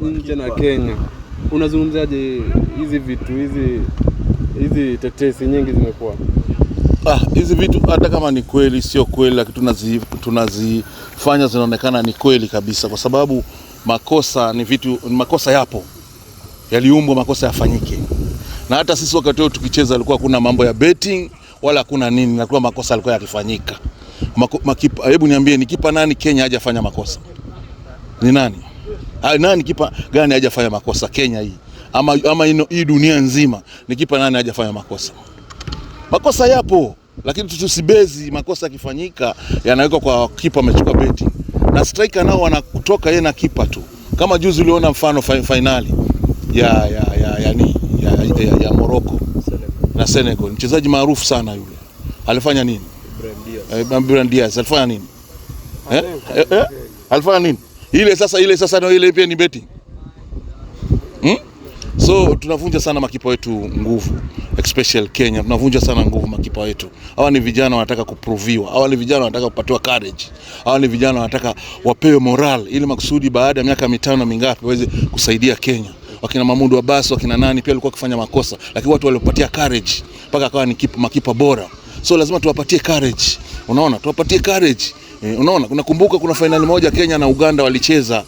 nje na Kenya. Unazungumzaje hizi vitu hizi tetesi nyingi zimekuwa? Hizi vitu hata kama ni kweli sio kweli, lakini tunazifanya zinaonekana ni kweli kabisa, kwa sababu makosa ni vitu, makosa yapo, yaliumbwa makosa yafanyike. Na hata sisi wakati wote tukicheza alikuwa kuna mambo ya betting wala kuna nini, na kwa makosa alikuwa yakifanyika. Makipa, hebu niambie ni kipa nani Kenya hajafanya makosa? Ni nani? Nani kipa gani hajafanya makosa Kenya hii? Ama hii dunia nzima ni kipa nani hajafanya makosa? Makosa yapo, lakini tusibezi makosa yakifanyika yanawekwa kwa kipa amechukua betting. Na striker nao wanakutoka yeye na kipa tu. Kama juzi uliona mfano finali ya Morocco na Senegal. Mchezaji maarufu sana yule. Alifanya nini? Ibrahim Diaz alifanya nini? Alifanya nini? Ile sasa ndio ile pia ni betting. So tunavunja sana makipa wetu nguvu, especially Kenya. Tunavunja sana nguvu makipa wetu. Hawa ni vijana wanataka kuproviwa. Hawa ni vijana wanataka kupatiwa courage. Hawa ni vijana wanataka wapewe moral ili makusudi baada ya miaka 5 mingapi waweze kusaidia Kenya. Wakina Mahmoud Abbas, wakina nani pia walikuwa kufanya makosa, lakini watu walipatia courage mpaka akawa ni makipa bora. So lazima tuwapatie courage. Unaona? Tuwapatie courage. Unaona? Unakumbuka kuna finali moja Kenya na Uganda walicheza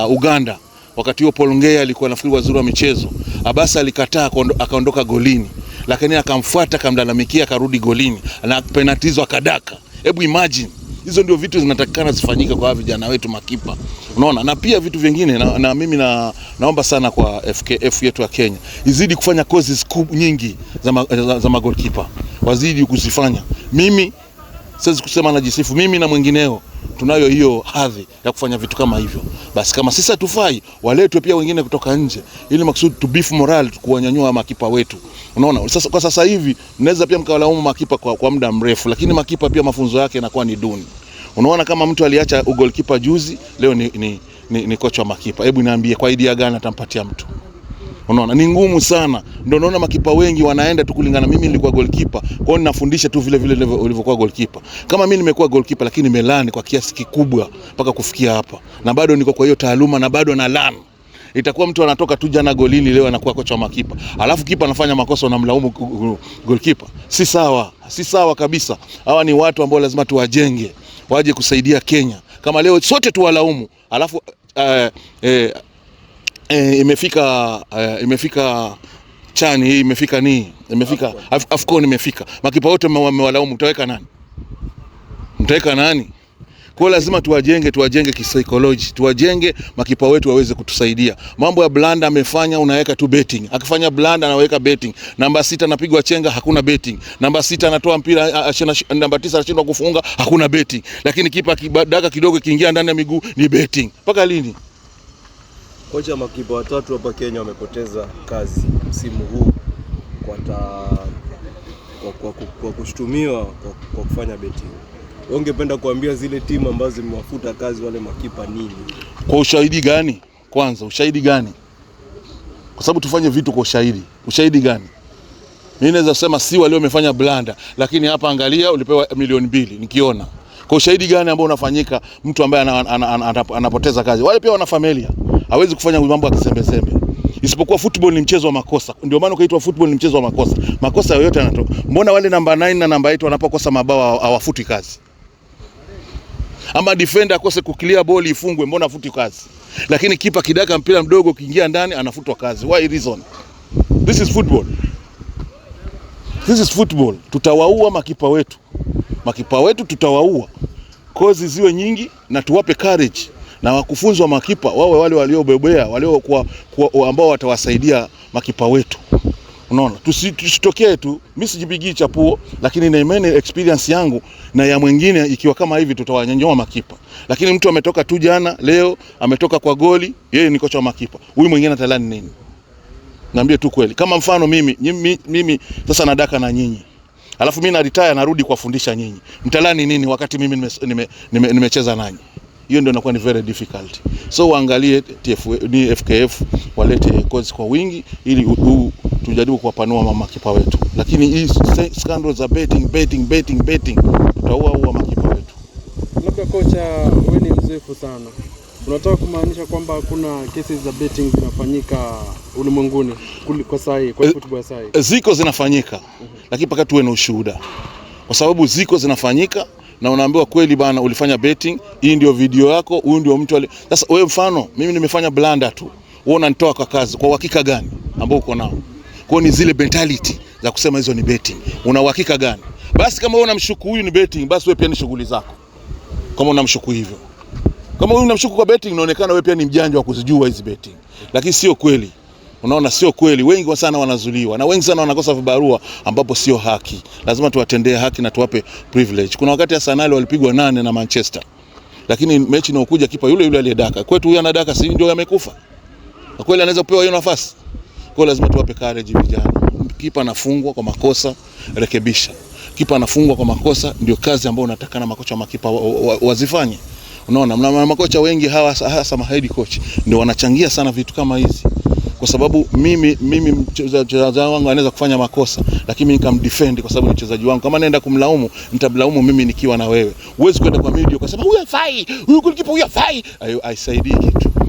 Uganda. Wakati huo Paul Ngea alikuwa nafikiri waziri wa michezo. Abbas alikataa akaondoka golini. Lakini akamfuata akamlalamikia akarudi golini. Na penaltizo akadaka. Hebu imagine. Hizo ndio vitu zinatakikana zifanyike kwa vijana wetu makipa. Unaona? Na pia vitu vingine na mimi naomba sana kwa FKF yetu ya Kenya. Izidi kufanya courses nyingi za magolkipa. Wazidi kuzifanya. Mimi siwezi kusema najisifu, mimi na mwingineo tunayo hiyo hadhi ya kufanya vitu kama hivyo. Basi kama sisi hatufai, waletwe pia wengine kutoka nje ili maksudi to beef moral, kuwanyanyua makipa wetu. Unaona? Sasa kwa sasa hivi mnaweza pia mkawalaumu makipa kwa muda mrefu, lakini makipa pia mafunzo yake yanakuwa ni duni. Unaona kama mtu aliacha goalkeeper juzi, leo ni kocha wa makipa. Hebu niambie kwa idea gani atampatia mtu? Unaona ni ngumu sana. Ndio naona makipa wengi wanaenda tu kulingana, mimi nilikuwa goalkeeper, kwa hiyo ninafundisha tu vile ulivyokuwa goalkeeper. Kama mimi nimekuwa goalkeeper lakini nimelani kwa kiasi kikubwa mpaka kufikia hapa. Na bado niko kwa hiyo taaluma na bado na learn. Itakuwa mtu anatoka tu jana golini leo anakuwa kocha wa makipa. Alafu kipa anafanya makosa unamlaumu goalkeeper. Si sawa. Si sawa kabisa. Hawa ni watu ambao lazima tuwajenge, waje kusaidia Kenya. Kama leo sote tuwalaumu, alafu imefika chani hii, imefika Afcon imefika. Makipa wote mmewalaumu, mtaweka nani? Kwa lazima tuwajenge kisaikolojia, tuwajenge makipa wetu waweze kutusaidia. Mambo ya blanda amefanya, unaweka tu betting. Akifanya blanda anaweka betting. Namba 6 anapigwa chenga, hakuna betting. Namba 6 anatoa mpira, namba 9 anashindwa kufunga, hakuna betting. Lakini kipa kibadaka kidogo kiingia ndani ya miguu ni betting. Mpaka lini? Kocha makipa watatu hapa Kenya wamepoteza kazi msimu huu kwa kushtumiwa kwa kufanya betting. Ungependa kuambia zile timu ambazo zimewafuta kazi wale makipa nini? Kwa ushahidi gani? Kwanza ushahidi gani? Kwa sababu tufanye vitu kwa ushahidi. Ushahidi gani? Mimi naweza sema si wale wamefanya blanda, lakini hapa angalia ulipewa milioni 2 nikiona. Kwa ushahidi gani ambao unafanyika mtu ambaye anapoteza kazi? Wale pia wana familia. Hawezi kufanya mambo ya kisembe. Isipokuwa football ni mchezo wa makosa. Ndio maana ukaitwa football ni mchezo wa makosa. Makosa yoyote yanatoka. Mbona wale namba 9 na namba 8 wanapokosa mabao hawafuti kazi? Ama defender akose kuclear ball ifungwe, mbona afuti kazi? Lakini kipa kidaka mpira mdogo kiingia ndani anafutwa kazi. Why reason? This is football. This is football. Tutawaua makipa wetu. Makipa wetu tutawaua. Kozi ziwe nyingi na tuwape courage. Na wakufunzi wa makipa wawe wale waliobebea, ambao watawasaidia makipa wetu. Unaona? Tusitokee tu, mimi sijipigii chapuo, lakini na imani experience yangu na ya mwingine ikiwa kama hivi tutawanyanyua makipa. Lakini mtu ametoka tu jana, leo ametoka kwa goli, yeye ni kocha wa makipa. Huyu mwingine atalani nini? Niambie tu kweli. Kama mfano mimi sasa nadaka na nyinyi. Alafu mimi na retire narudi kuwafundisha nyinyi. Mtalani nini wakati mimi nimecheza nanyi? Hiyo ndio inakuwa ni very difficult. So waangalie FKF walete course kwa wingi ili tujaribu kuwapanua makipa wetu. Lakini hii scandals za betting tutaua makipa wetu. Labda kocha, wewe ni mzoefu sana. Unataka kumaanisha kwamba kuna cases za betting zinafanyika ulimwenguni kwa sahi, kwa football ya sahi? Ziko zinafanyika, lakini mpaka tuwe na ushuhuda. Kwa sababu ziko zinafanyika na unaambiwa kweli bana ulifanya betting, hii ndio video yako, huyu ndio mtu Sasa wewe mfano, mimi nimefanya blunder tu. Wewe unanitoa kwa kazi. Kwa uhakika gani ambao uko nao? Kwa ni zile mentality za kusema hizo ni betting. Una uhakika gani? Basi kama wewe unamshuku huyu ni betting, basi wewe pia ni shughuli zako. Kama unamshuku hivyo. Kama wewe unamshuku kwa betting, inaonekana wewe pia ni mjanja wa kuzijua hizi betting. Lakini sio kweli. Unaona sio kweli. Wengi sana wanazuliwa na wengi sana wanakosa vibarua ambapo sio haki. Lazima tuwatendee haki na tuwape privilege. Kuna wakati Arsenal walipigwa 8 na Manchester. Lakini mechi inayokuja kipa yule aliyedaka. Kwetu huyu anadaka si ndio amekufa. Na kweli anaweza kupewa hiyo nafasi. Kwa lazima tuwape courage vijana. Kipa anafungwa kwa makosa, rekebisha. Kipa anafungwa kwa makosa, ndio kazi ambayo unatakana makocha makipa wazifanye. Unaona, makocha wengi hawa hasa head coach ndio wanachangia sana vitu kama hizi. Kwa sababu mimi mchezaji wangu anaweza kufanya makosa, lakini mimi nikamdefend kwa sababu ni mchezaji wangu. Kama naenda kumlaumu, nitamlaumu mimi nikiwa na wewe. Huwezi kwenda kwa media ukasema huyu hafai, huyu goalkeeper huyu hafai. Haisaidii kitu.